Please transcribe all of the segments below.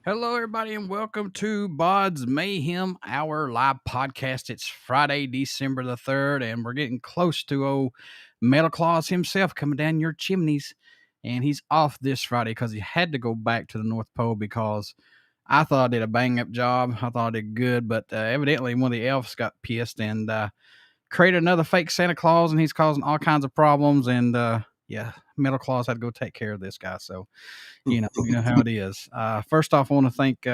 Hello, everybody, and welcome to BODS Mayhem, our live podcast. It's Friday, December the 3rd, and we're getting close to old Metal Claus himself coming down your chimneys. And he's off this Friday because he had to go back to the North Pole because I thought I did a bang up job. I thought I did good, but evidently one of the elves got pissed and created another fake Santa Claus, and he's causing all kinds of problems. And yeah, Metal Claus had to go take care of this guy. So you know how it is. First off, I want to thank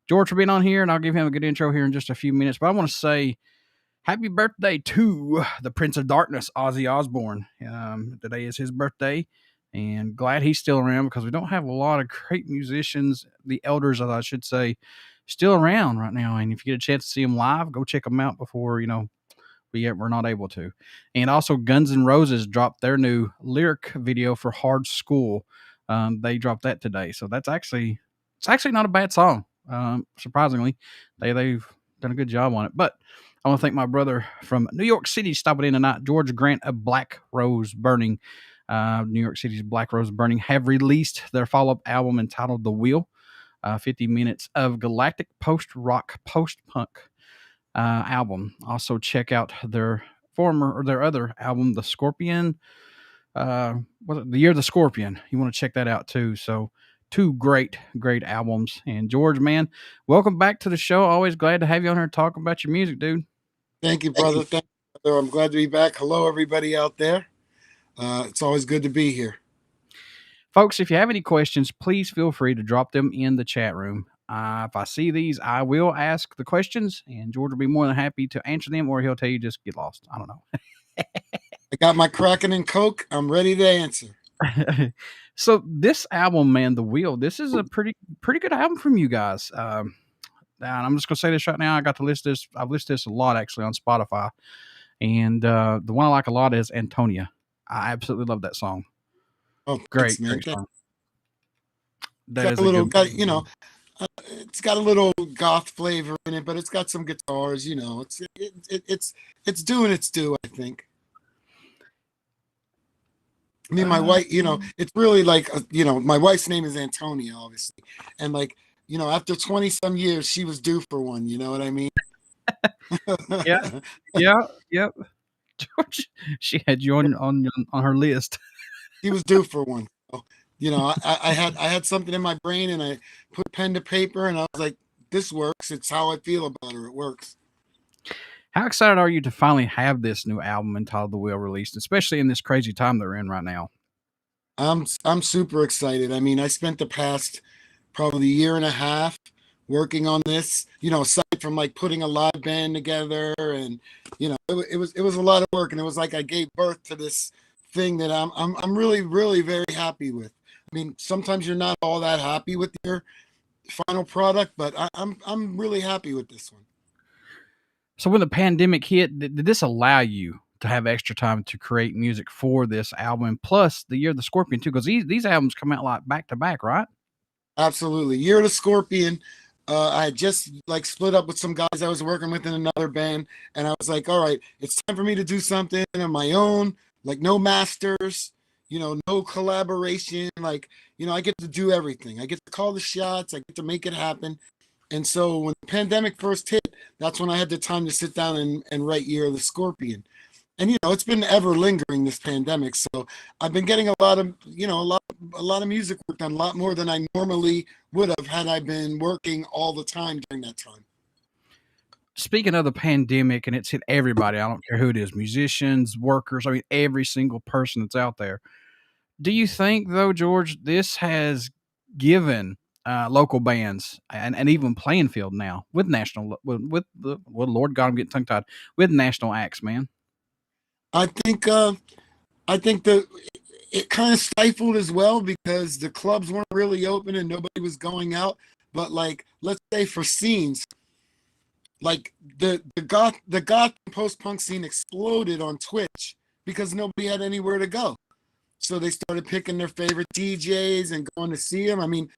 George for being on here, and I'll give him a good intro here in just a few minutes. But I want to say happy birthday to the Prince of Darkness, Ozzy Osbourne. Today is his birthday, and glad he's still around because we don't have a lot of great musicians, the elders, I should say, still around right now. And if you get a chance to see them live, go check them out before we're not able to. And also, Guns N' Roses dropped their new lyric video for "Hard School." They dropped that today, so it's actually not a bad song. Surprisingly, they've done a good job on it. But I want to thank my brother from New York City stopping in tonight, George Grant of Black Rose Burning. New York City's Black Rose Burning have released their follow-up album entitled "The Wheel." 50 minutes of galactic post-rock, post-punk album. Also, check out their other album, The Scorpion. The Year of the Scorpion. You want to check that out too. So, two great albums. And George, man, welcome back to the show. Always glad to have you on here talking about your music, dude. Thank you, brother. Thank you, brother. I'm glad to be back. Hello, everybody out there. It's always good to be here. Folks, if you have any questions, please feel free to drop them in the chat room. If I see these, I will ask the questions, and George will be more than happy to answer them, or he'll tell you just get lost. I don't know. I got my Kraken and Coke. I'm ready to answer. So this album, man, The Wheel, this is a pretty good album from you guys. And I'm just gonna say this right now. I've listed this a lot actually on Spotify, and the one I like a lot is Antonia. I absolutely love that song. Oh, Great, thanks, man. great song. It's got a little goth flavor in it, but it's got some guitars. It's doing its due, I think. I mean, my wife, it's really like, my wife's name is Antonia, obviously. And after 20 some years, she was due for one. You know what I mean? Yep. George, she had you on her list. She was due for one. So, I had something in my brain, and I put pen to paper, and I was like, this works. It's how I feel about her. It works. How excited are you to finally have this new album entitled "The Wheel" released, especially in this crazy time that we're in right now? I'm super excited. I mean, I spent the past probably year and a half working on this, aside from putting a live band together, and it was a lot of work, and it was like I gave birth to this thing that I'm really, really very happy with. I mean, sometimes you're not all that happy with your final product, but I'm really happy with this one. So when the pandemic hit, did this allow you to have extra time to create music for this album, plus the Year of the Scorpion too? Because these albums come out like back to back, right? Absolutely. Year of the Scorpion. I had just split up with some guys I was working with in another band, and I was like, all right, it's time for me to do something on my own, no masters, no collaboration. I get to do everything. I get to call the shots. I get to make it happen. And so when the pandemic first hit, that's when I had the time to sit down and write Year of the Scorpion. And it's been ever lingering, this pandemic. So I've been getting a lot of music work done, a lot more than I normally would have had I been working all the time during that time. Speaking of the pandemic, and it's hit everybody, I don't care who it is, musicians, workers, I mean, every single person that's out there. Do you think, though, George, this has given local bands and even playing field now with national, Lord God, I'm getting tongue tied, with national acts, man? I think that it kind of stifled as well because the clubs weren't really open and nobody was going out. But let's say for scenes, the goth post-punk scene exploded on Twitch because nobody had anywhere to go. So they started picking their favorite DJs and going to see them. I mean,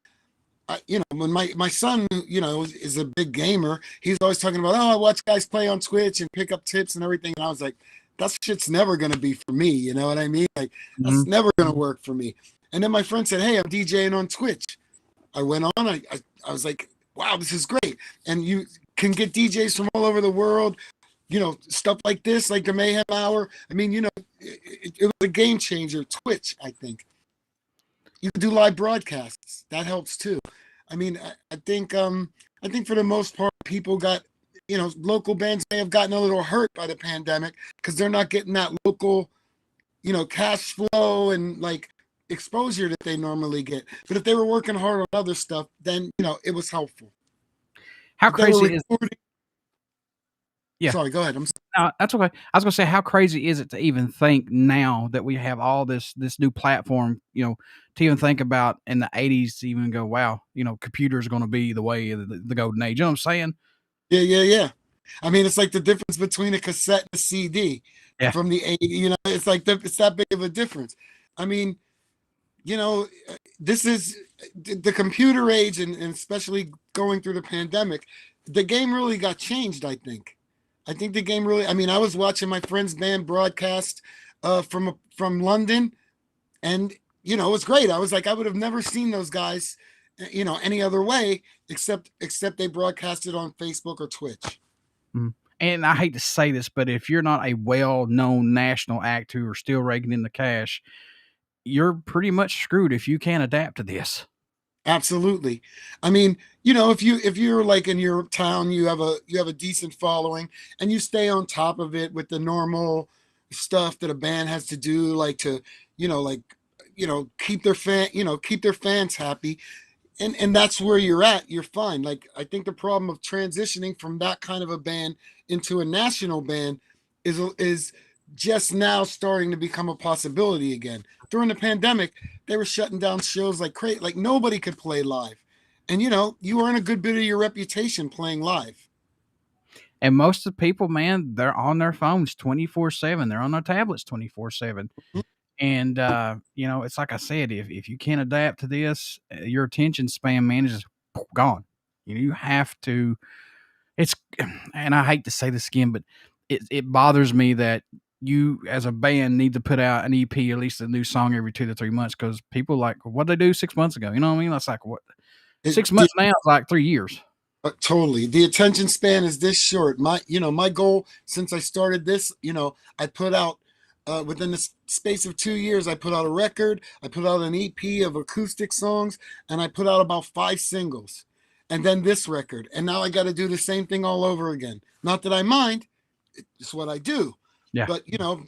when my son, is a big gamer, he's always talking about, I watch guys play on Twitch and pick up tips and everything. And I was like, that shit's never going to be for me. You know what I mean? That's never going to work for me. And then my friend said, hey, I'm DJing on Twitch. I went on. I was like, wow, this is great. And you can get DJs from all over the world, stuff like this, like the Mayhem Hour. I mean, it was a game changer. Twitch, I think. You can do live broadcasts. That helps too. I mean, I think for the most part, people got, local bands may have gotten a little hurt by the pandemic because they're not getting that local, cash flow and like exposure that they normally get. But if they were working hard on other stuff, then it was helpful. How If they were crazy is recording, yeah. sorry, go ahead. No, that's okay. I was gonna say, how crazy is it to even think now that we have all this new platform, to even think about in the '80s to even go, wow, computers are gonna be the way of the golden age. You know what I'm saying? Yeah. I mean, it's like the difference between a cassette and a CD Yeah. from the 80s. It's like it's that big of a difference. I mean, this is the computer age, and especially going through the pandemic, the game really got changed. I think the game really. I mean, I was watching my friend's band broadcast from London, and it was great. I was like, I would have never seen those guys, any other way except they broadcasted on Facebook or Twitch. Mhm. And I hate to say this, but if you're not a well-known national act who are still raking in the cash, you're pretty much screwed if you can't adapt to this. Absolutely. I mean, if you're like in your town, you have a decent following and you stay on top of it with the normal stuff that a band has to do, like to, like, keep keep their fans happy. And that's where you're at, you're fine. Like, I think the problem of transitioning from that kind of a band into a national band is just now starting to become a possibility again. During the pandemic, they were shutting down shows like crazy. Like, nobody could play live. And you earn a good bit of your reputation playing live. And most of the people, man, they're on their phones 24/7. They're on their tablets 24/7. And it's like I said, if you can't adapt to this, your attention span, man, is just gone. You have to. It's, and I hate to say this again, but it bothers me that you as a band need to put out an EP, at least a new song every 2 to 3 months, because people like, what they do 6 months ago. You know what I mean? That's like what It, 6 months now is like 3 years. Totally. The attention span is this short. My goal since I started this, I put out within the space of 2 years, I put out a record, I put out an EP of acoustic songs, and I put out about 5 singles. And then this record. And now I got to do the same thing all over again. Not that I mind, it's what I do. Yeah. But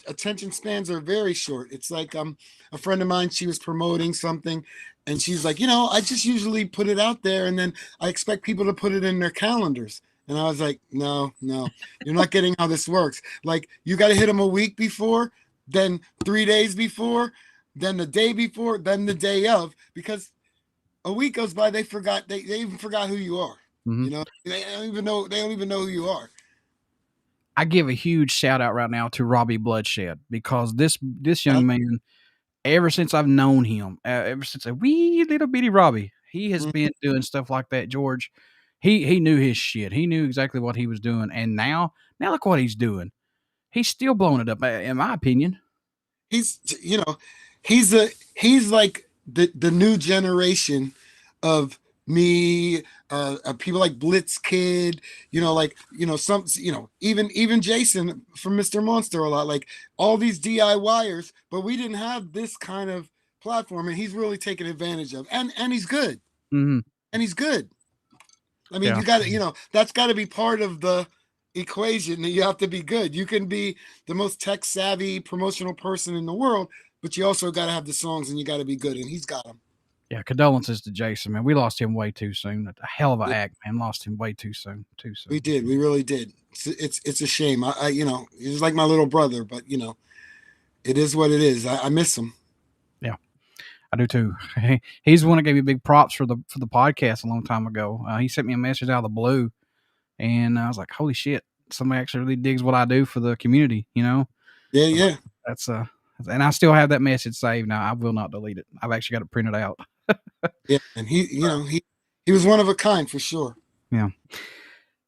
attention spans are very short. It's like a friend of mine, she was promoting something and she's like, I just usually put it out there and then I expect people to put it in their calendars. And I was like, no, you're not getting how this works. Like, you got to hit them a week before, then 3 days before, then the day before, then the day of, because a week goes by, they even forgot who you are. Mm-hmm. They don't even know who you are. I give a huge shout out right now to Robbie Bloodshed, because this young man, ever since I've known him, ever since a wee little bitty Robbie, he has been doing stuff like that, George. He knew his shit. He knew exactly what he was doing. And now look what he's doing. He's still blowing it up, in my opinion. He's like the new generation of me, people like Blitz Kid, even Jason from Mr. Monster a lot, like all these DIYers, but we didn't have this kind of platform, and he's really taken advantage of, and he's good. Mm-hmm. And he's good. I mean, you got to, that's got to be part of the equation, that you have to be good. You can be the most tech savvy promotional person in the world, but you also got to have the songs and you got to be good. And he's got them. Yeah. Condolences to Jason, man. We lost him way too soon. A hell of an act, man. Lost him way too soon. We did. We really did. It's a shame. I he's like my little brother, but it is what it is. I miss him. Yeah. I do too. He's the one that gave me big props for the podcast a long time ago. He sent me a message out of the blue, and I was like, "Holy shit! Somebody actually really digs what I do for the community." Yeah. That's and I still have that message saved. Now I will not delete it. I've actually got it printed out. Yeah, and he was one of a kind for sure. Yeah.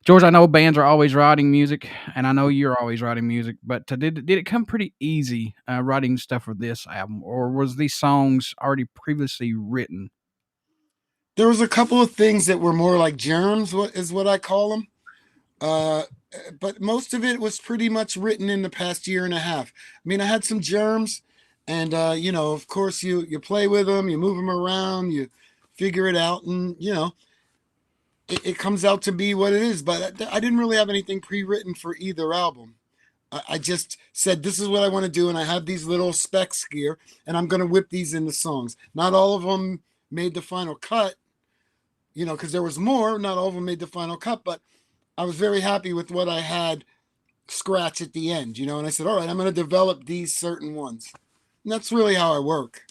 George, I know bands are always writing music, and I know you're always writing music, but did it come pretty easy writing stuff for this album, or was these songs already previously written? There was a couple of things that were more like germs, what is what I call them. Uh, but most of it was pretty much written in the past year and a half. I mean, I had some germs, and of course, you play with them, you move them around, you figure it out, and it comes out to be what it is. But I didn't really have anything pre-written for either album. I just said this is what I want to do, and I have these little specs here, and I'm going to whip these into songs. Not all of them made the final cut, because there was more. Not all of them made the final cut, but I was very happy with what I had scratch at the end, and I said, all right, I'm going to develop these certain ones. And that's really how I work.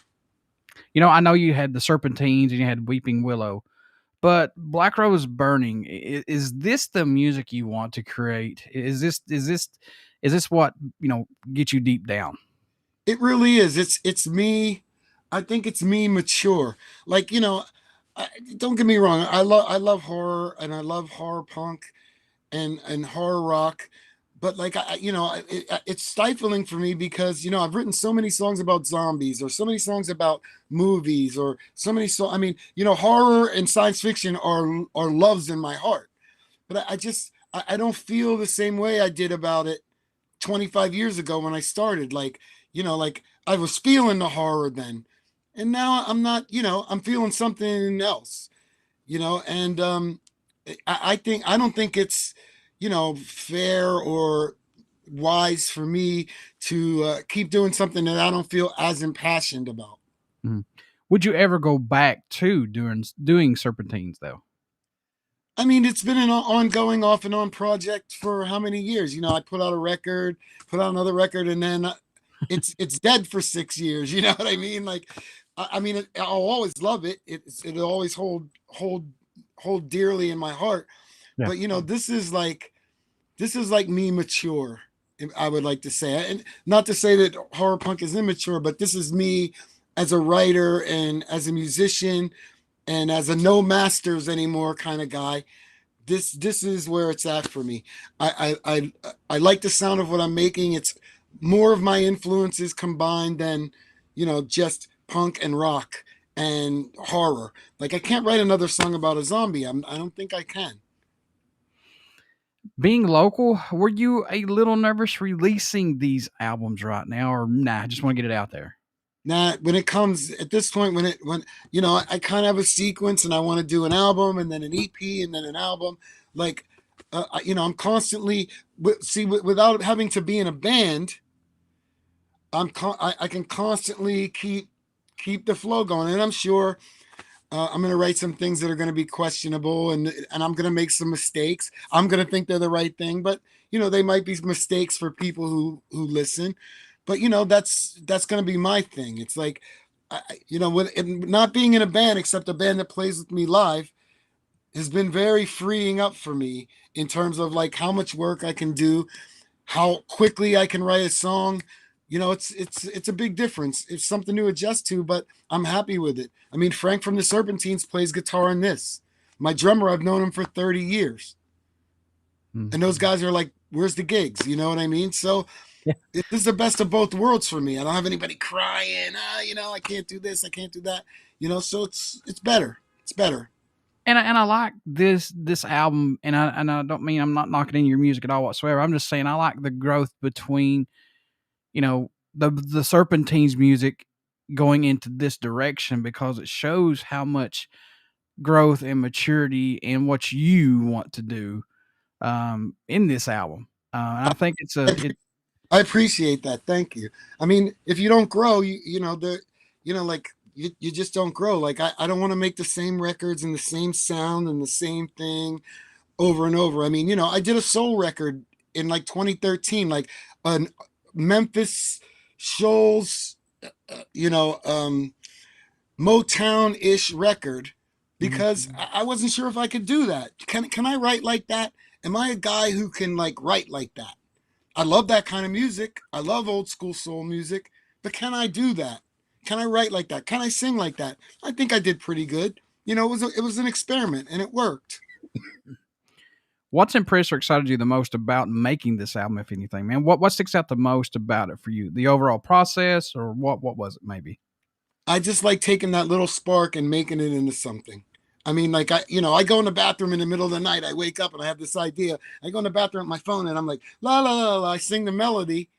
I know you had the Serpentines and you had Weeping Willow, but Black Rose Burning, is this the music you want to create? Is this what, gets you deep down? It really is. It's me. I think it's me mature. Like, don't get me wrong. I love horror, and I love horror punk and horror rock, but like it's stifling for me because I've written so many songs about zombies, or so many songs about movies, or so many I mean, horror and science fiction are loves in my heart, but I don't feel the same way I did about it 25 years ago when I started. Like I was feeling the horror then, and now I'm not. I'm feeling something else. And I don't think it's fair or wise for me to keep doing something that I don't feel as impassioned about. Mhm. Would you ever go back to doing Serpentines though? I mean, it's been an ongoing off and on project for how many years? I put out a record, put out another record, and then it's dead for 6 years. You know what I mean? Like, I mean, I'll always love it. It'll always hold dearly in my heart. Yeah. But this is like me mature, I would like to say. And not to say that horror punk is immature, but this is me as a writer and as a musician and as a no masters anymore kind of guy. This is where it's at for me. I like the sound of what I'm making. It's more of my influences combined than just punk and rock and horror. Like, I can't write another song about a zombie. I don't think I can. Being local, were you a little nervous releasing these albums right now, or nah? I just want to get it out there. Now, when it comes at this point, when I kind of have a sequence, and I want to do an album, and then an EP, and then an album. Like, I'm constantly without having to be in a band. I can constantly keep the flow going, and I'm sure I'm going to write some things that are going to be questionable, and I'm going to make some mistakes. I'm going to think they're the right thing, but they might be mistakes for people who listen. But that's going to be my thing. It's like, with not being in a band, except a band that plays with me live, has been very freeing up for me in terms of like how much work I can do, how quickly I can write a song. It's a big difference. It's something to adjust to, but I'm happy with it. I mean, Frank from the Serpentines plays guitar in this. My drummer, I've known him for 30 years. Mm. And those guys are like, where's the gigs? You know what I mean? So Yeah. this is the best of both worlds for me. I don't have anybody crying, I can't do this, I can't do that. So it's better. It's better. And I like this album, and I don't mean I'm not knocking in your music at all whatsoever. I'm just saying I like the growth between the Serpentines music going into this direction, because it shows how much growth and maturity and what you want to do in this album. And I think I appreciate that. Thank you. I mean, if you don't grow, like you just don't grow. Like, I don't want to make the same records and the same sound and the same thing over and over. I mean, I did a soul record in like 2013, like a Memphis Shoals, Motown-ish record, because I wasn't sure if I could do that. Can I write like that? Am I a guy who can like write like that? I love that kind of music. I love old school soul music, but can I do that? Can I write like that? Can I sing like that? I think I did pretty good. It was an experiment, and it worked. What's impressed or excited you the most about making this album, if anything, man? What sticks out the most about it for you? The overall process, or what was it maybe? I just like taking that little spark and making it into something. I mean, like I go in the bathroom in the middle of the night. I wake up and I have this idea. I go in the bathroom with my phone and I'm like, la la la la. I sing the melody.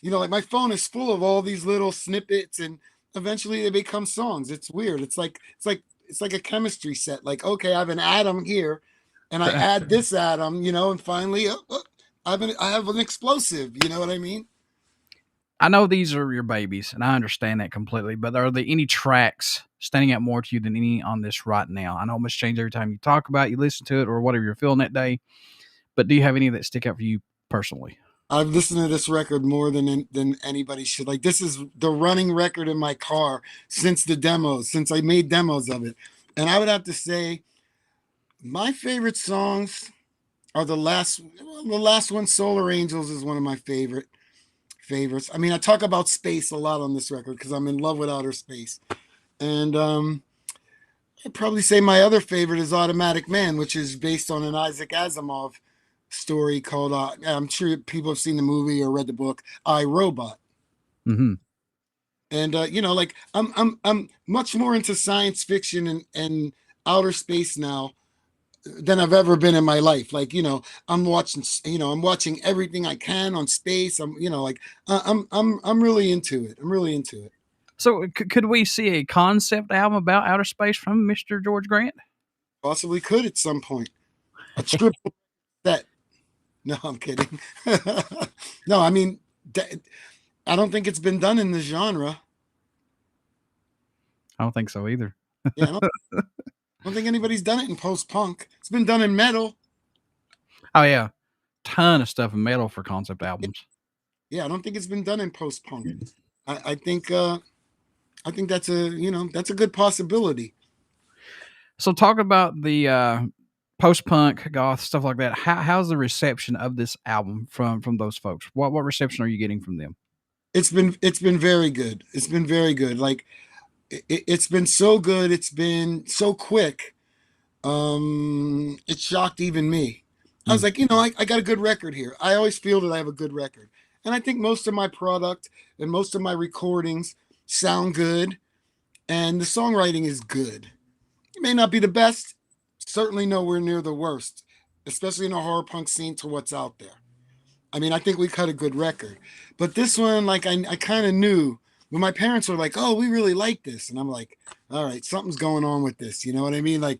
Like my phone is full of all these little snippets, and eventually they become songs. It's weird. It's like a chemistry set. Like, okay, I have an atom here, and I add this atom, and finally, I have an explosive. You know what I mean? I know these are your babies, and I understand that completely. But are there any tracks standing out more to you than any on this right now? I know it must change every time you talk about it, you listen to it, or whatever you're feeling that day. But do you have any that stick out for you personally? I've listened to this record more than anybody should. Like, this is the running record in my car since the demos, since I made demos of it. And I would have to say my favorite songs are the last one. Solar Angels is one of my favorites. I mean, I talk about space a lot on this record because I'm in love with outer space. And I'd probably say my other favorite is Automatic Man, which is based on an Isaac Asimov story called, I'm sure people have seen the movie or read the book, I, Robot. Mm-hmm. And like I'm much more into science fiction and outer space now than I've ever been in my life. Like, I'm watching everything I can on space. I'm really into it. I'm really into it. So, could we see a concept album about outer space from Mr. George Grant? Possibly could at some point. A triple set. No, I'm kidding. No, I mean, I don't think it's been done in the genre. I don't think so either. Yeah, I don't think anybody's done it in post punk. It's been done in metal. Oh yeah, ton of stuff in metal for concept albums. Yeah, I don't think it's been done in post punk. I think that's a good possibility. So, talk about the post punk, goth stuff like that. How's the reception of this album from those folks? What reception are you getting from them? It's been very good. It's been very good. Like it's been so good. It's been so quick. It shocked even me. I was Mm. like, I got a good record here. I always feel that I have a good record. And I think most of my product and most of my recordings sound good, and the songwriting is good. It may not be the best, certainly nowhere near the worst, especially in the horror punk scene to what's out there. I mean, I think we cut a good record. But this one, like, I kind of knew when my parents were like, oh, we really like this. And I'm like, all right, something's going on with this. You know what I mean? Like,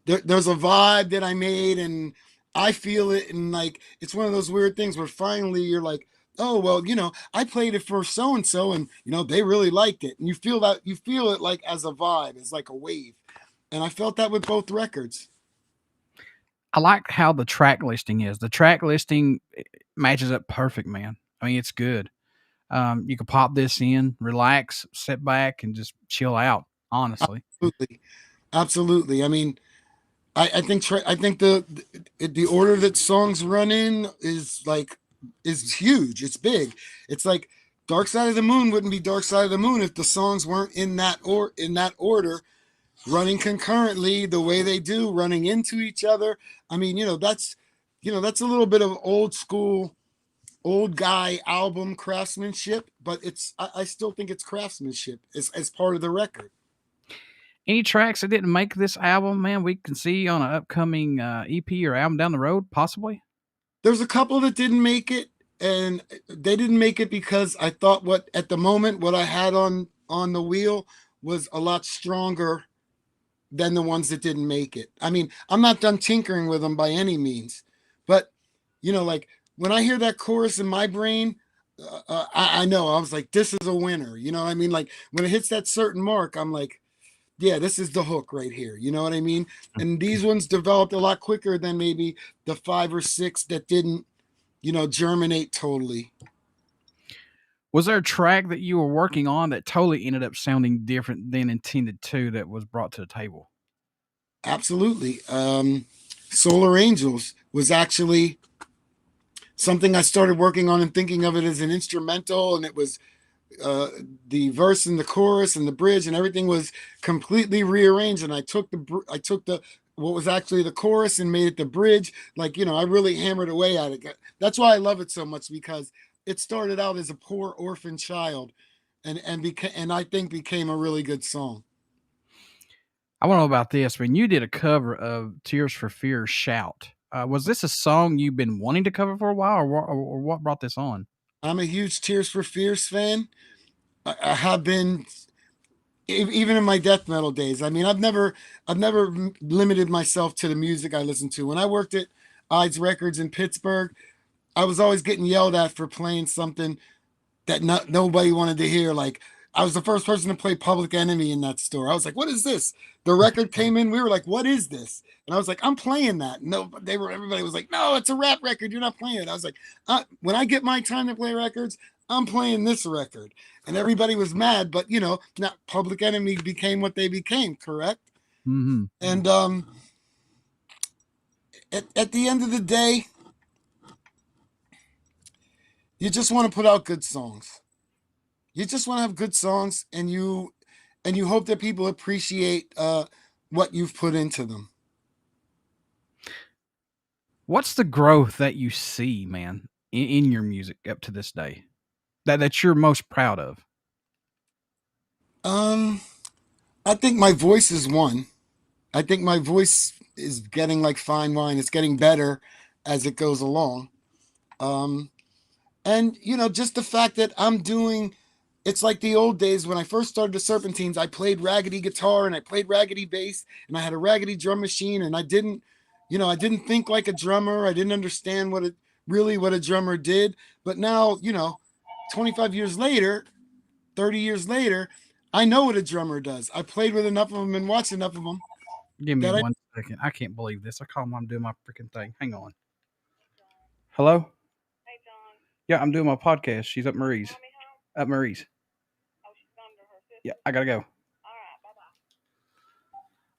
there's a vibe that I made, and I feel it. And like, it's one of those weird things where finally you're like, oh, well, I played it for so and so, and, they really liked it. And you feel it like as a vibe, it's like a wave. And I felt that with both records. I like how the track listing is. The track listing matches up perfect, man. I mean, it's good. You can pop this in, relax, sit back, and just chill out. Honestly, Absolutely. Absolutely. I mean, I think the order that songs run in is huge. It's big. It's like Dark Side of the Moon wouldn't be Dark Side of the Moon if the songs weren't in that order, running concurrently the way they do, running into each other. I mean, that's a little bit of old school, old guy album craftsmanship, but I still think it's craftsmanship as part of the record. any tracks that didn't make this album, man, we can see on an upcoming EP or album down the road, possibly. There's a couple that didn't make it, and they didn't make it because I thought what at the moment what I had on the wheel was a lot stronger than the ones that didn't make it. I mean, I'm not done tinkering with them by any means, but like when I hear that chorus in my brain, I know I was like, this is a winner. You know what I mean? Like when it hits that certain mark, I'm like, yeah, this is the hook right here. You know what I mean? And these ones developed a lot quicker than maybe the 5 or 6 that didn't, germinate totally. Was there a track that you were working on that totally ended up sounding different than intended to that was brought to the table? Absolutely. Solar Angels was actually something I started working on and thinking of it as an instrumental, and it was the verse and the chorus and the bridge and everything was completely rearranged. And I took the what was actually the chorus and made it the bridge. Like, I really hammered away at it. That's why I love it so much, because it started out as a poor orphan child and I think became a really good song. I want to know about this. When you did a cover of Tears for Fears "Shout," was this a song you've been wanting to cover for a while, or what brought this on? I'm a huge Tears for Fears fan. I have been even in my death metal days. I mean, I've never limited myself to the music I listen to. When I worked at Ides Records in Pittsburgh, I was always getting yelled at for playing something that nobody wanted to hear. Like, I was the first person to play Public Enemy in that store. I was like, "What is this?" The record came in. We were like, "What is this?" And I was like, "I'm playing that." No, everybody was like, "No, it's a rap record. You're not playing it." I was like, "When I get my time to play records, I'm playing this record." And everybody was mad, but not Public Enemy became what they became, correct? Mm-hmm. And at the end of the day, you just want to put out good songs. You just want to have good songs, and you hope that people appreciate what you've put into them. What's the growth that you see, man, in your music up to this day that you're most proud of? Um, I think my voice is one. I think my voice is getting like fine wine. It's getting better as it goes along. Um, and just the fact that I'm doing, it's like the old days when I first started the Serpentines. I played raggedy guitar and I played raggedy bass and I had a raggedy drum machine, and I didn't think like a drummer. I didn't understand what a drummer did. But now, 25 years later, 30 years later, I know what a drummer does. I played with enough of them and watched enough of them Give me that I 1 second. I can't believe this. I call mom doing my freaking thing. Hang on. Hello? Yeah, I'm doing my podcast. She's up Marie's. Up Marie's. Yeah, I gotta go.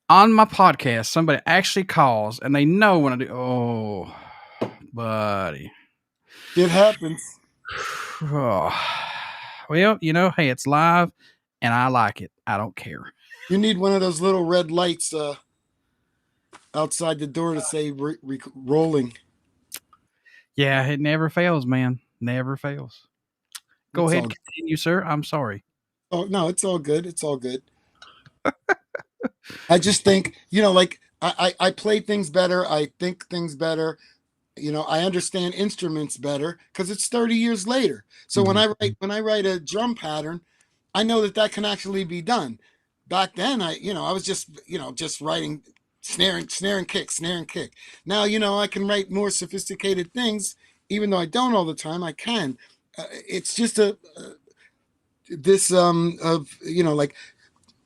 On my podcast, somebody actually calls and they know when I do. Oh, buddy. it happens. Oh. Well, hey, it's live and I like it. I don't care. You need one of those little red lights outside the door to say rolling. Yeah, it never fails, man. Never fails. Go It's ahead, all. continue, sir. I'm sorry. Oh no, it's all good. It's all good. I just think, like I play things better. I think things better. I understand instruments better because it's 30 years later. So when Mhm. I write a drum pattern, I know that can actually be done. Back then, I was just writing snare and kick, snare and kick. Now, I can write more sophisticated things, even though I don't all the time. I can. It's just this of like,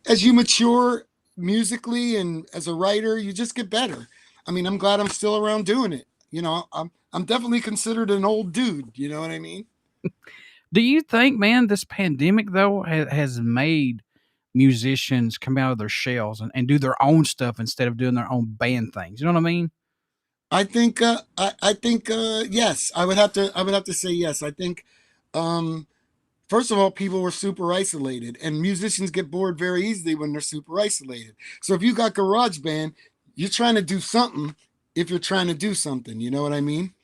as you mature musically and as a writer, you just get better. I mean, I'm glad I'm still around doing it. I'm definitely considered an old dude. You know what I mean? Do you think, man, this pandemic though has made musicians come out of their shells and do their own stuff instead of doing their own band things? You know what I mean? I think yes. I would have to say yes. I think um first of all, people were super isolated, and musicians get bored very easily when they're super isolated. So if you got GarageBand, you're trying to do something. If you're trying to do something, you know what I mean?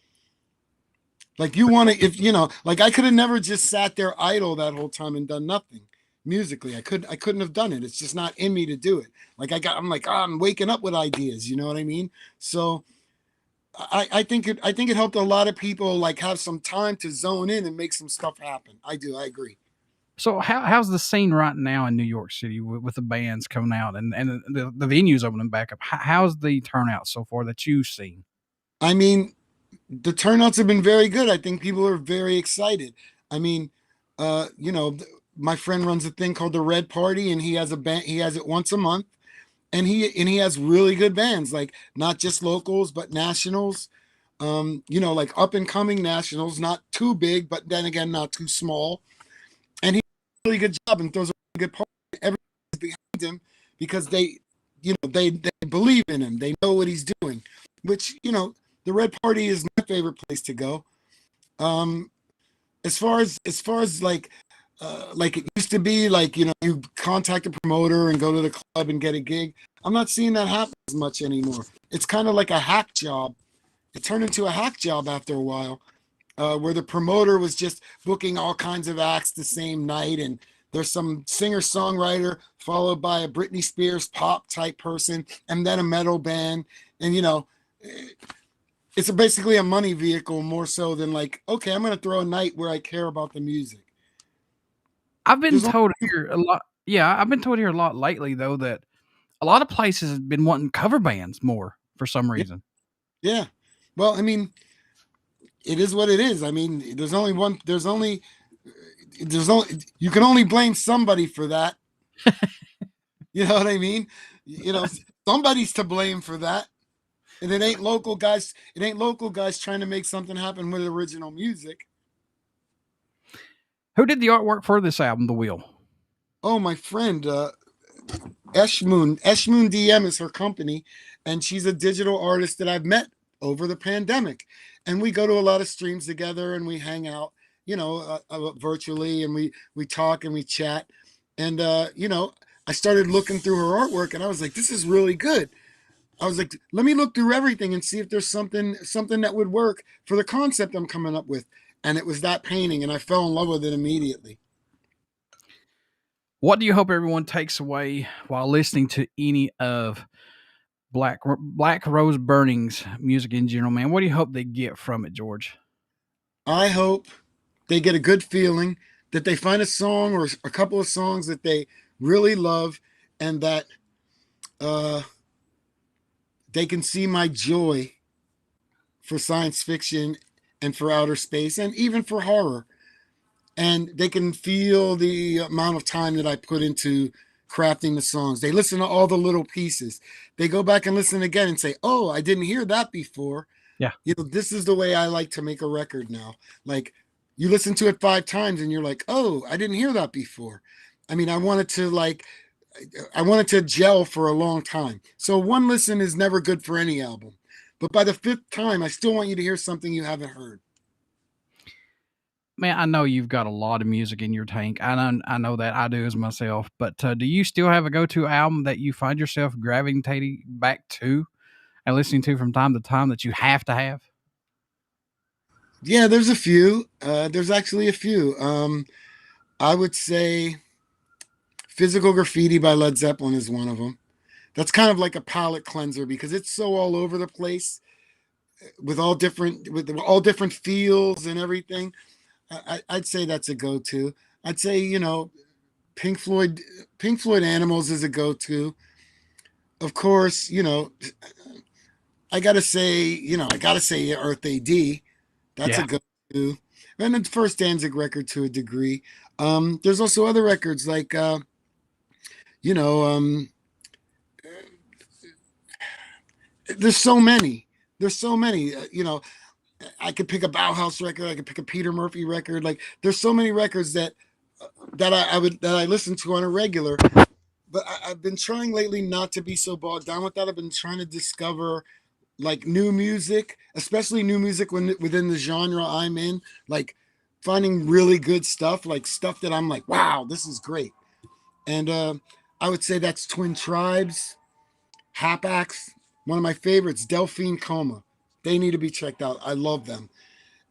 Like, you want to, if like, I could have never just sat there idle that whole time and done nothing musically. I couldn't have done it. It's just not in me to do it. Like, I'm like, I'm waking up with ideas. You know what I mean? So I think it helped a lot of people like have some time to zone in and make some stuff happen. I do. I agree. So how's the scene right now in New York City with the bands coming out and the venues opening back up? How's the turnout so far that you've seen? I mean, the turnouts have been very good. I think people are very excited. I mean, my friend runs a thing called the Red Party, and he has a band. He has it once a month, and he has really good bands, like not just locals but nationals. Like up and coming nationals, not too big, but then again, not too small. And he does a really good job and throws a really good part. Everybody's behind him because they believe in him. They know what he's doing, which the Red Party is my favorite place to go. Um, as far as like it used to be, like you contact a promoter and go to the club and get a gig. I'm not seeing that happen as much anymore. It's kind of like a hack job. It turned into a hack job after a while, where the promoter was just booking all kinds of acts the same night, and There's some singer-songwriter followed by a Britney Spears pop type person, and then a metal band. And it's basically a money vehicle more so than like, okay, I'm going to throw a night where I care about the music. I've been There's told here a lot. Yeah, I've been told here a lot lately though that a lot of places have been wanting cover bands more for some yeah, reason. yeah. Well, I mean, it is what it is. I mean, you can only blame somebody for that. You know what I mean? Somebody's to blame for that. And it ain't local guys. It ain't local guys trying to make something happen with original music. Who did the artwork for this album, The Wheel? Oh, my friend, Eshmoon. Eshmoon DM is her company, and she's a digital artist that I've met over the pandemic. And we go to a lot of streams together, and we hang out, virtually, and we talk and we chat. And I started looking through her artwork, and I was like, this is really good. I was like, let me look through everything and see if there's something that would work for the concept I'm coming up with. And it was that painting, and I fell in love with it immediately. What do you hope everyone takes away while listening to any of Black Rose Burning's music in general, man? What do you hope they get from it, George? I hope they get a good feeling, that they find a song or a couple of songs that they really love, and that they can see my joy for science fiction and for outer space and even for horror. And they can feel the amount of time that I put into crafting the songs. They listen to all the little pieces. They go back and listen again and say, oh, I didn't hear that before. Yeah. This is the way I like to make a record now. Like, you listen to it 5 times and you're like, oh, I didn't hear that before. I mean, I wanted to gel for a long time. So one listen is never good for any album. But by the 5th time, I still want you to hear something you haven't heard. Man, I know you've got a lot of music in your tank. I know that I do as myself. But do you still have a go-to album that you find yourself gravitating back to and listening to from time to time that you have to have? Yeah, there's a few. There's actually a few. I would say Physical Graffiti by Led Zeppelin is one of them. That's kind of like a palate cleanser because it's so all over the place with all different feels and everything. I'd say that's a go-to. I'd say, Pink Floyd Animals is a go-to. Of course, I gotta say Earth AD. That's a go-to. And the first Danzig record to a degree. There's also other records like there's so many. I could pick a Bauhaus record. I could pick a Peter Murphy record. Like, there's so many records that I listen to on a regular. But I've been trying lately not to be so bogged down with that. I've been trying to discover like new music, especially new music within the genre I'm in. Like, finding really good stuff, like stuff that I'm like, wow, this is great. And I would say that's Twin Tribes, Hapax, one of my favorites, Delphine Coma. They need to be checked out. I love them.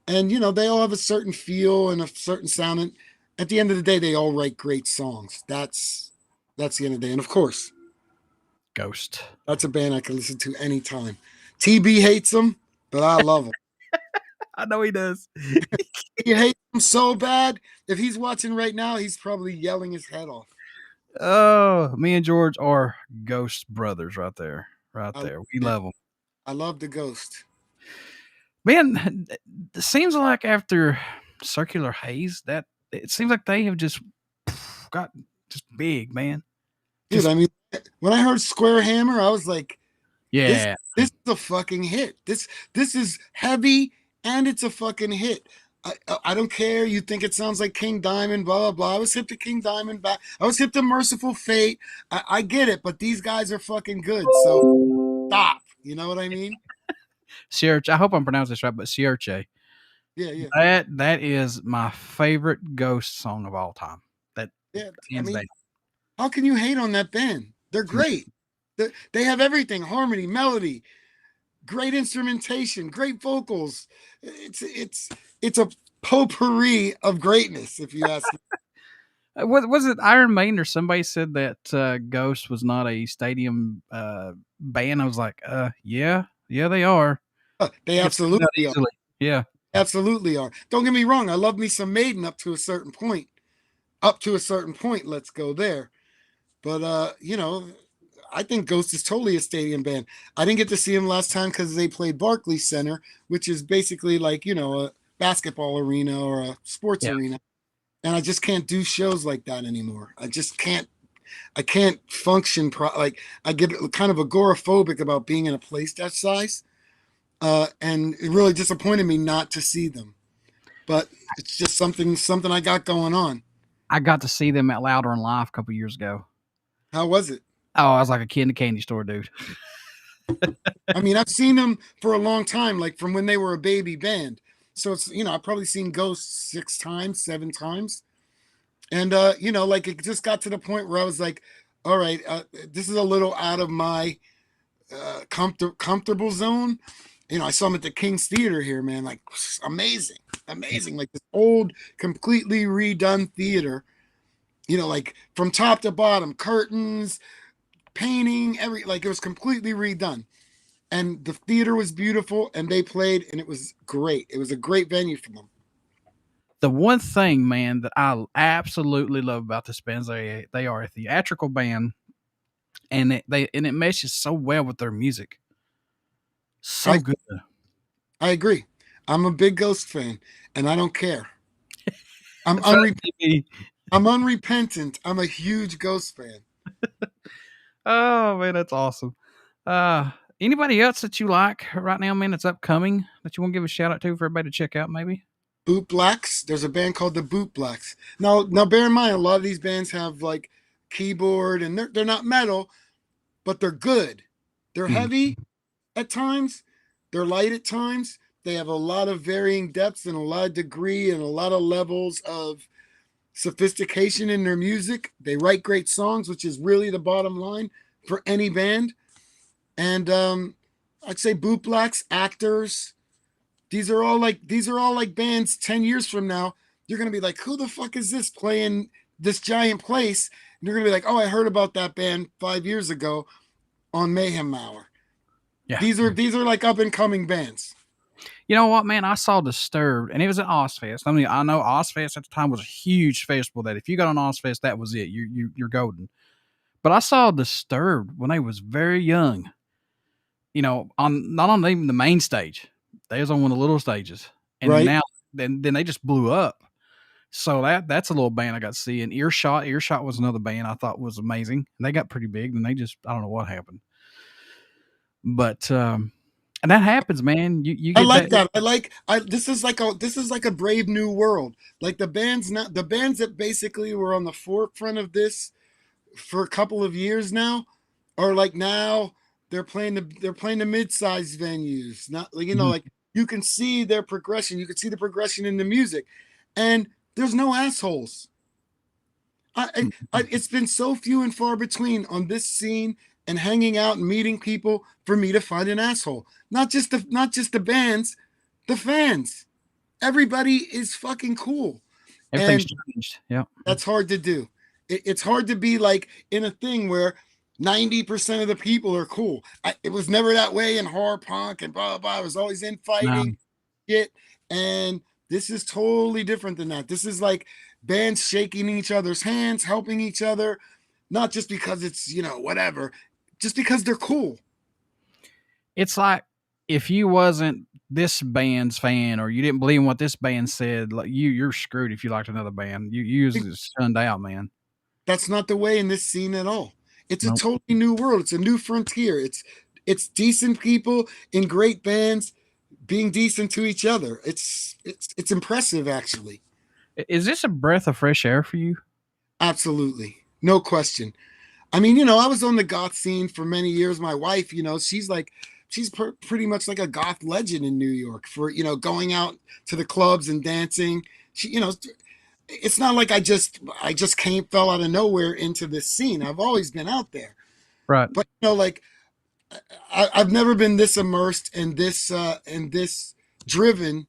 And, they all have a certain feel and a certain sound. And at the end of the day, they all write great songs. That's the end of the day. And of course, Ghost. That's a band I can listen to anytime. TB hates them, but I love them. I know he does. He hates them so bad. If he's watching right now, he's probably yelling his head off. Oh, me and George are Ghost brothers right there. Right there. We love them. I love the Ghost. Man, it seems like after Circular Haze, that it seems like they have just got just big, man. Dude, I mean, when I heard Square Hammer, I was like, yeah, this is a fucking hit. This is heavy and it's a fucking hit. I don't care. You think it sounds like King Diamond, blah, blah, blah. I was hip to King Diamond back. I was hip to Merciful Fate. I get it, but these guys are fucking good. So stop. You know what I mean? Sierche. I hope I'm pronouncing this right, but Sierche. Yeah. That is my favorite Ghost song of all time. How can you hate on that band? They're great. They have everything: harmony, melody, great instrumentation, great vocals. It's a potpourri of greatness, if you ask me. Was it Iron Maiden or somebody said that Ghost was not a stadium band? I was like, yeah, they are. They I could see that absolutely are. easily. Yeah, Absolutely are. Don't get me wrong. I love me some Maiden up to a certain point. Up to a certain point, let's go there. But I think Ghost is totally a stadium band. I didn't get to see him last time because they played Barclays Center, which is basically like a basketball arena or a sports yeah. arena. And I just can't do shows like that anymore. I just can't. I can't function. Like I get kind of agoraphobic about being in a place that size, and it really disappointed me not to see them. But it's just something I got going on. I got to see them at Louder in Life a couple years ago. How was it? Oh, I was like a kid in a candy store, dude. I mean, I've seen them for a long time, like from when they were a baby band. So it's I've probably seen Ghost 6 times, 7 times, and like it just got to the point where I was like, all right, this is a little out of my comfortable zone. I saw them at the King's Theater here, man. Like amazing, amazing. Like this old, completely redone theater. Like from top to bottom, curtains, painting, like it was completely redone. And the theater was beautiful, and they played, and it was great. It was a great venue for them. The one thing, man, that I absolutely love about this band is they are a theatrical band, and it meshes so well with their music. So I good. I agree. I'm a big Ghost fan, and I don't care. I'm That's right, unre- TV. I'm unrepentant. I'm a huge Ghost fan. Oh man, that's awesome. Anybody else that you like right now, man, that's upcoming that you want to give a shout out to for everybody to check out, maybe? Boot Blacks. There's a band called the Boot Blacks. Now, bear in mind, a lot of these bands have like keyboard, and they're not metal, but they're good. They're Mhm. heavy at times. They're light at times. They have a lot of varying depths and a lot of degree and a lot of levels of sophistication in their music. They write great songs, which is really the bottom line for any band. And I'd say Boot Blacks, Actors. These are all like bands 10 years from now. You're gonna be like, who the fuck is this playing this giant place? And you're gonna be like, oh, I heard about that band 5 years ago on Mayhem Hour. Yeah. These are like up and coming bands. You know what, man? I saw Disturbed, and it was at Ozfest. I mean, I know Ozfest at the time was a huge festival. That if you got on Ozfest, that was it. You're golden. But I saw Disturbed when they was very young. On not on even the main stage. They was on one of the little stages, and Right. now then they just blew up. So that's a little band I got to see. And Earshot was another band I thought was amazing. And they got pretty big, and they just I don't know what happened, but and that happens, man. You I get like that. that. This is like a brave new world. Like the bands that basically were on the forefront of this for a couple of years now are like now they're playing the mid-sized venues. Not like Mhm. like you can see their progression. You can see the progression in the music. And there's no assholes. It's been so few and far between on this scene and hanging out and meeting people for me to find an asshole. Not just the bands, the fans. Everybody is fucking cool, Everything's and changed. Yeah. that's hard to do. It's hard to be like in a thing where 90% of the people are cool. It was never that way in horror punk and blah blah blah. I was always No. infighting shit, and this is totally different than that. This is like bands shaking each other's hands, helping each other, not just because it's whatever, just because they're cool. It's like if you wasn't this band's fan or you didn't believe in what this band said, like you're screwed if you liked another band. You was shunned out, man. That's not the way in this scene at all. It's a Nope. totally new world. It's a new frontier. It's decent people in great bands being decent to each other. It's impressive, actually. Is this a breath of fresh air for you? Absolutely, no question. I mean, I was on the goth scene for many years. My wife, she's pretty much like a goth legend in New York for going out to the clubs and dancing. It's not like I just came fell out of nowhere into this scene. I've always been out there, Right. but like I've never been this immersed and this driven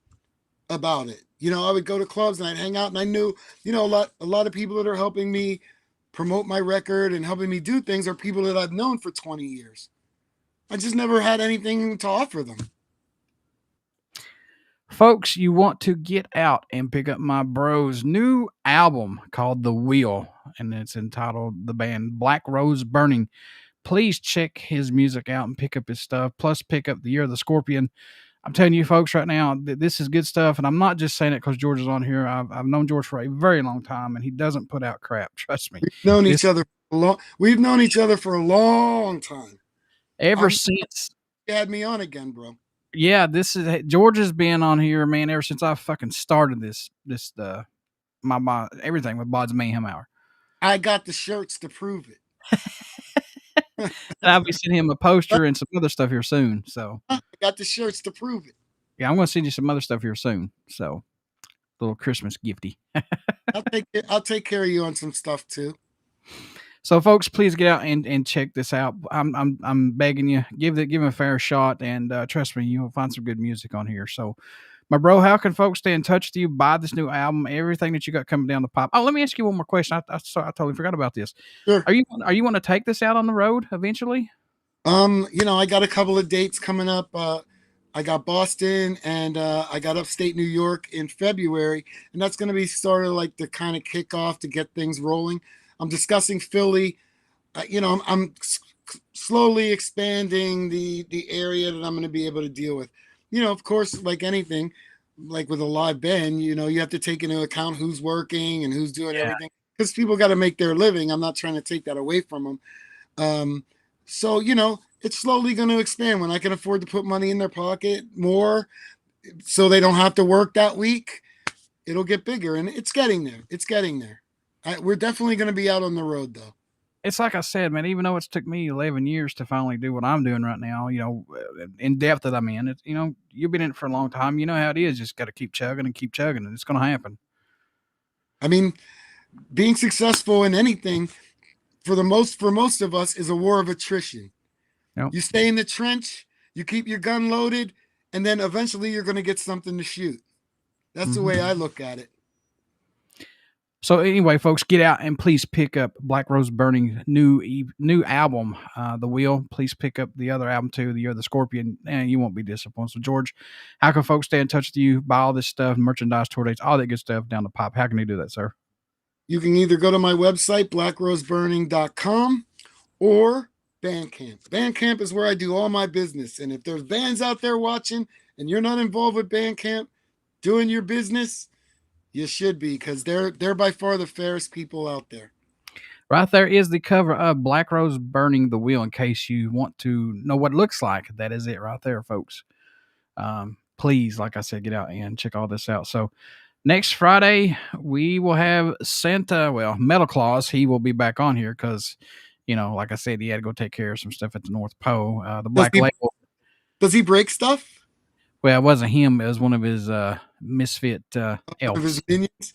about it. I would go to clubs and I'd hang out, and I knew, a lot of people that are helping me promote my record and helping me do things are people that I've known for 20 years. I just never had anything to offer them. Folks, you want to get out and pick up my bro's new album called The Wheel, and it's entitled the band Black Rose Burning. Please check his music out and pick up his stuff. Plus, pick up The Year of the Scorpion. I'm telling you, folks, right now, this is good stuff, and I'm not just saying it because George is on here. I've known George for a very long time, and he doesn't put out crap. Trust me. We've known each other for a long time. Ever since you had me on again, bro. Yeah, this is George has been on here, man, ever since I fucking started my everything with BODS Mayhem Hour. I got the shirts to prove it. And I'll be sending him a poster and some other stuff here soon. So I got the shirts to prove it. Yeah, I'm going to send you some other stuff here soon. So little Christmas gifty. I'll take care of you on some stuff too. So, folks, please get out and check this out. I'm begging you, give him a fair shot, and trust me, you'll find some good music on here. So, my bro, how can folks stay in touch with you? Buy this new album, everything that you got coming down the pipe. Oh, let me ask you one more question. I totally forgot about this. Sure. Are you want to take this out on the road eventually? I got a couple of dates coming up. I got Boston and I got upstate New York in February, and that's going to be sort of like the kind of kickoff to get things rolling. I'm discussing Philly. I'm slowly expanding the area that I'm going to be able to deal with. Of course, like anything, like with a live band, you have to take into account who's working and who's doing everything, because people got to make their living. I'm not trying to take that away from them. So, it's slowly going to expand when I can afford to put money in their pocket more so they don't have to work that week. It'll get bigger, and it's getting there. We're definitely going to be out on the road, though. It's like I said, man, even though it's took me 11 years to finally do what I'm doing right now, in depth that I'm in, you've been in it for a long time. You know how it is. Just got to keep chugging, and it's going to happen. I mean, being successful in anything for most of us is a war of attrition. Yep. You stay in the trench, you keep your gun loaded, and then eventually you're going to get something to shoot. That's the way I look at it. So anyway, folks, get out and please pick up Black Rose Burning new album, The Wheel. Please pick up the other album too, The Year of the Scorpion, and you won't be disappointed. So George, how can folks stay in touch with you, buy all this stuff, merchandise, tour dates, all that good stuff down the pipe? How can they do that, sir? You can either go to my website, blackroseburning.com, or Bandcamp. Bandcamp is where I do all my business. And if there's bands out there watching and you're not involved with Bandcamp doing your business, you should be, because they're by far the fairest people out there. Right there is the cover of Black Rose Burning, The Wheel, in case you want to know what it looks like. That is it right there, folks. Please, like I said, get out and check all this out. So next Friday, we will have Metal Claus. He will be back on here because, like I said, he had to go take care of some stuff at the North Pole. The Black Label. Does he break stuff? Well, it wasn't him. It was one of his misfit elves. Of his minions?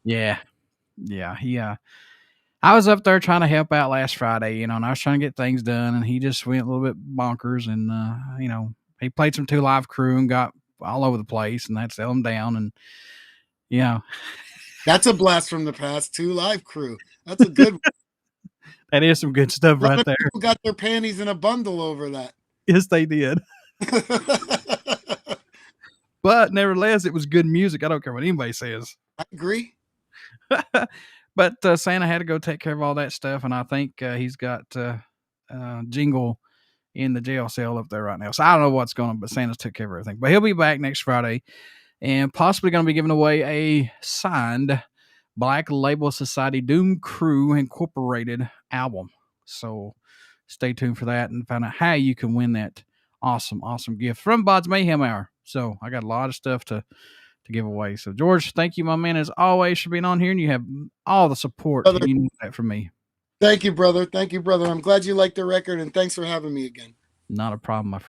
Yeah. I was up there trying to help out last Friday, and I was trying to get things done, and he just went a little bit bonkers, and, he played some 2 Live Crew and got all over the place, and that set him down, and, That's a blast from the past, 2 Live Crew. That's a good one. That is some good stuff right there. People got their panties in a bundle over that. Yes, they did. But nevertheless, it was good music. I don't care what anybody says. I agree. But Santa had to go take care of all that stuff, and I think he's got Jingle in the jail cell up there right now. So I don't know what's going on, but Santa's took care of everything. But he'll be back next Friday, and possibly going to be giving away a signed Black Label Society Doom Crew Incorporated album. So stay tuned for that and find out how you can win that awesome gift from BODS Mayhem Hour. So I got a lot of stuff to give away. So George, thank you, my man, as always, for being on here, and you have all the support you need that from me. Thank you, brother. I'm glad you liked the record, and thanks for having me again. Not a problem, my friend.